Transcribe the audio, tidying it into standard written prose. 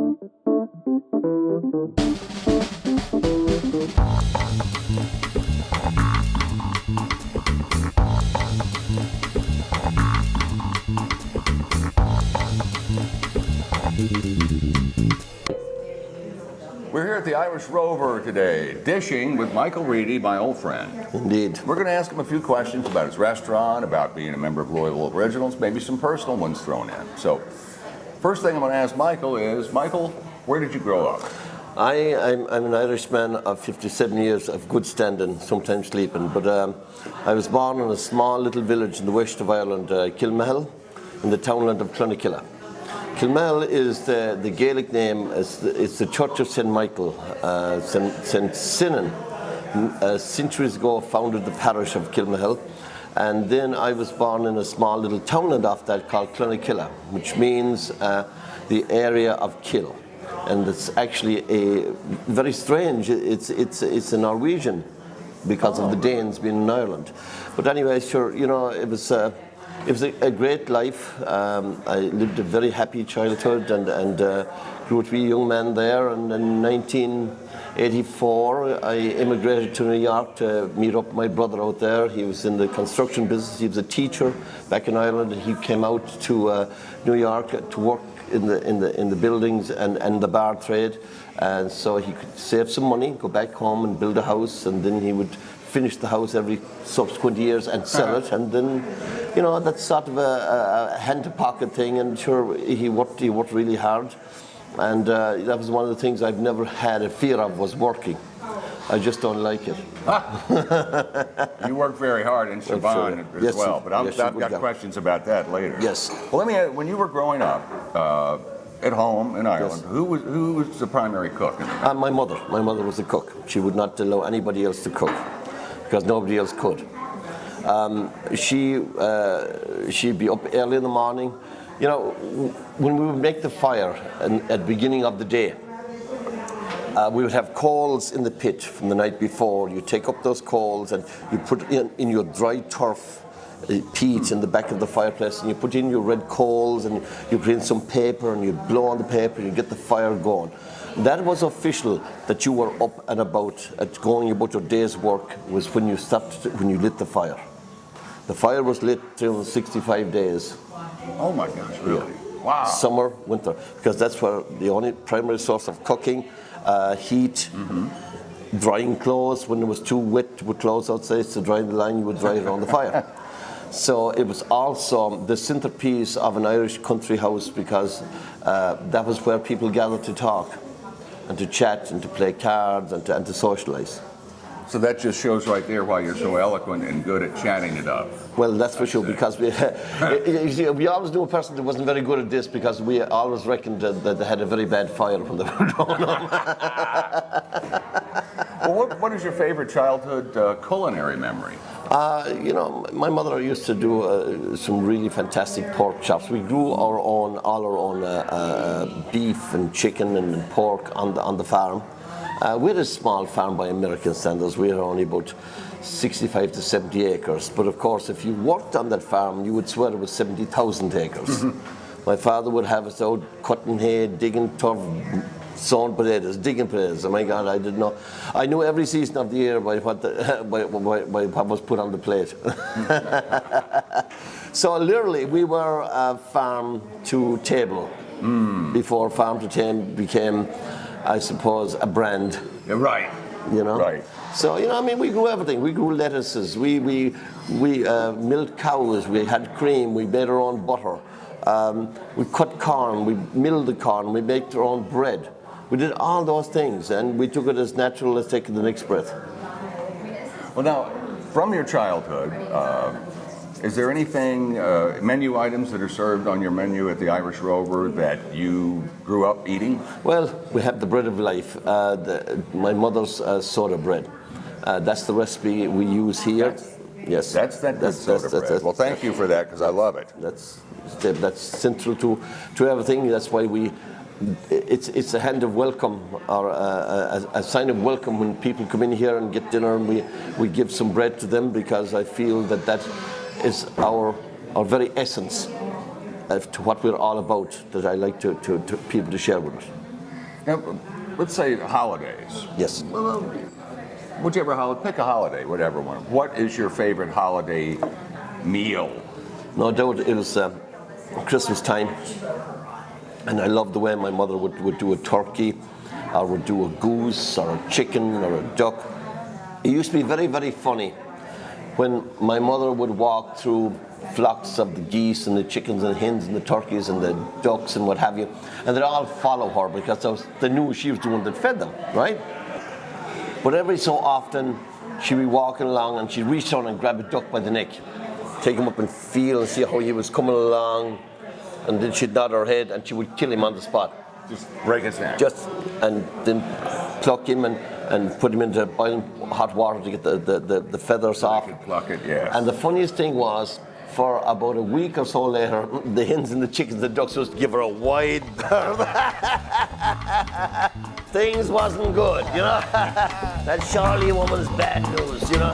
We're here at the Irish Rover today, dishing with Michael Reidy, my old friend. Indeed. We're going to ask him a few questions about his restaurant, about being a member of Louisville Originals, maybe some personal ones thrown in. So, first thing I'm going to ask Michael is, Michael, where did you grow up? I'm an Irishman of 57 years of good standing, sometimes sleeping, but I was born in a small little village in the west of Ireland, Kilmahel, in the townland of Clonakilla. Kilmahel is the Gaelic name, it's the Church of St. Michael. St. Sinan, centuries ago, founded the parish of Kilmahel. And then I was born in a small little townland off that called Clonakilla, which means the area of kill. And it's actually very strange. It's a Norwegian because of the Danes being in Ireland. But anyway, sure, you know, it was a great life. I lived a very happy childhood and grew to be a young man there. And in 1984, I immigrated to New York to meet up my brother out there. He was in the construction business. He was a teacher back in Ireland. He came out to New York to work in the buildings and the bar trade. And so he could save some money, go back home and build a house, and then he would finish the house every subsequent years and sell it, and then, you know, that's sort of a hand-to-pocket thing, and sure, he worked really hard, and that was one of the things I've never had a fear of, was working. I just don't like it. You work very hard in Siobhan as well, but I've got questions about that later. Yes. Well, let me ask, when you were growing up at home in Ireland, who was the primary cook in the family? My mother. My mother was the cook. She would not allow anybody else to cook, because nobody else could. She'd be up early in the morning. You know, when we would make the fire at the beginning of the day, we would have coals in the pit from the night before. You take up those coals and you put in your dry turf peat in the back of the fireplace, and you put in your red coals and you put in some paper and you blow on the paper and you get the fire going. That was official that you were up and about, going about your day's work, was when you lit the fire. The fire was lit 365 days. Oh my gosh, really? Yeah. Wow. Summer, winter, because that's where the only primary source of cooking, heat, drying clothes. When it was too wet to put clothes outside to dry the line, you would dry it on the fire. So it was also the centerpiece of an Irish country house, because that was where people gathered to talk and to chat and to play cards and to socialize. So that just shows right there why you're so eloquent and good at chatting it up. Well, that's for sure, because we always knew a person that wasn't very good at this, because we always reckoned that they had a very bad fire when they were growing up. Well, what is your favorite childhood culinary memory? You know, my mother used to do some really fantastic pork chops. We grew all our own beef and chicken and pork on the farm. We had a small farm by American standards. We had only about 65 to 70 acres. But of course, if you worked on that farm, you would swear it was 70,000 acres. My father would have us out cutting hay, digging turf, sowing potatoes, digging potatoes. Oh my God, I didn't know. I knew every season of the year by what was put on the plate. So literally, we were farm to table before farm to table became, I suppose, a brand. Yeah, right. You know. Right. So, you know, I mean, we grew everything. We grew lettuces. We milked cows. We had cream. We made our own butter. We cut corn. We milled the corn. We made our own bread. We did all those things, and we took it as natural as taking the next breath. Well, now, from your childhood, is there anything, menu items that are served on your menu at the Irish Rover that you grew up eating? Well, we have the bread of life, my mother's soda bread. That's the recipe we use here. Yes. That's soda bread. Well, thank you for that, because I love it. That's central to everything. That's why it's a hand of welcome, or a sign of welcome when people come in here and get dinner, and we give some bread to them, because I feel that is our very essence to what we're all about, that I like to people to share with us. Now, let's say holidays. Yes. Whichever holiday, pick a holiday, whatever one. What is your favorite holiday meal? No doubt it was Christmas time. And I loved the way my mother would do a turkey, or would do a goose, or a chicken, or a duck. It used to be very, very funny when my mother would walk through flocks of the geese and the chickens and the hens and the turkeys and the ducks and what have you, and they'd all follow her because they knew she was the one that fed them, right? But every so often, she'd be walking along and she'd reach down and grab a duck by the neck, take him up and feel and see how he was coming along, and then she'd nod her head and she would kill him on the spot. Just break his neck. And then pluck him and put him into boiling hot water to get the feathers off. Pluck it, yes. And the funniest thing was, for about a week or so later, the hens and the chickens and the ducks used to give her a wide berth. Things wasn't good, you know. That Charlie woman's bad news, you know.